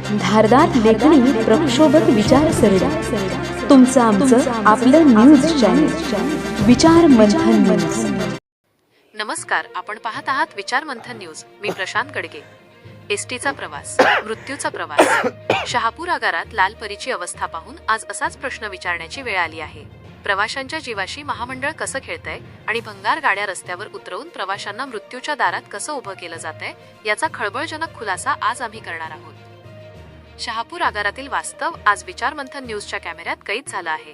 धारदार लेखणी, प्रक्षोभक विचारसरणी, तुमचं आमचं आपलं न्यूज चॅनल विचार मंथन न्यूज. नमस्कार, आपण पाहत आहात विचार मंथन न्यूज. मी प्रशांत गडगे. एसटीचा प्रवास, मृत्यूचा प्रवास. शहापूर आगारात लालपरीची अवस्था पाहून आज असाच प्रश्न विचारण्याची वेळ आली आहे. प्रवाशांच्या जीवाशी महामंडळ कसं खेळतंय आणि भंगार गाड्या रस्त्यावर उतरवून प्रवाशांना मृत्यूच्या दारात कसं उभं केलं जातंय याचा खळबळजनक खुलासा आज आम्ही करणार आहोत. शहापूर आगारातील वास्तव आज विचार मंथन न्यूजच्या कॅमेऱ्यात कैद झालं आहे.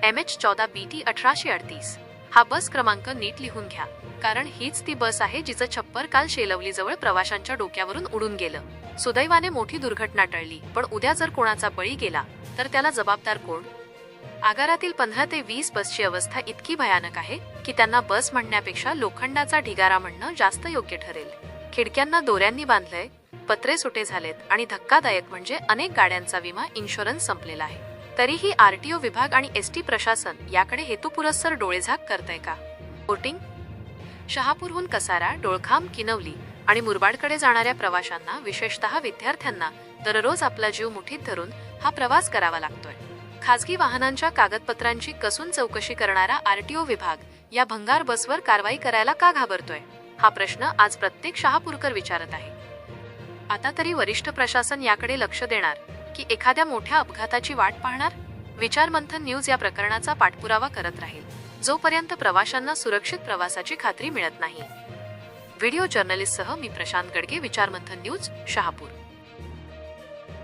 MH14BT 1838 हा बस क्रमांक नीट लिहून घ्या, कारण हीच ती बस आहे जिचं छप्पर काल शेलवलीजवळ प्रवाशांच्या डोक्यावरून उडून गेलं. सुदैवाने मोठी दुर्घटना टळली, पण उद्या जर कोणाचा बळी गेला तर त्याला जबाबदार कोण? आगारातील 15 ते 20 बसची अवस्था इतकी भयानक आहे की त्यांना बस म्हणण्यापेक्षा लोखंडाचा ढिगारा म्हणणं जास्त योग्य ठरेल. खिडक्यांना दोऱ्यांनी बांधलंय, पत्रे सुटे झालेत आणि धक्कादायक म्हणजे अनेक गाड्यांचा विमा इन्शुरन्स संपलेला आहे. तरीही RTO विभाग आणि ST प्रशासन याकडे हेतुपुरस्सर डोळेझाक करतंय का? बोटिंग. शहापूरहून कसारा, डोळखाम, किनवली आणि मुरबाडकडे जाणाऱ्या प्रवाशांना, विशेषतः विद्यार्थ्यांना दररोज आपला जीव मुठीत धरून हा प्रवास करावा लागतोय. खासगी वाहनांच्या कागदपत्रांची कसून चौकशी करणारा RTO विभाग या भंगार बसवर कारवाई करायला का घाबरतोय? हा प्रश्न आज प्रत्येक शहापूरकर विचारत आहे. आता तरी वरिष्ठ प्रशासन याकडे लक्ष देणार की एखाद्या मोठ्या अपघाताची वाट पाहणार? विचार मंथन न्यूज या प्रकरणाचा पाठपुरावा करत राहील, जोपर्यंत प्रवाशांना सुरक्षित प्रवासाची खात्री मिळत नाही. व्हिडिओ जर्नलिस्टसह मी प्रशांत गडगे, विचार मंथन न्यूज, शहापूर.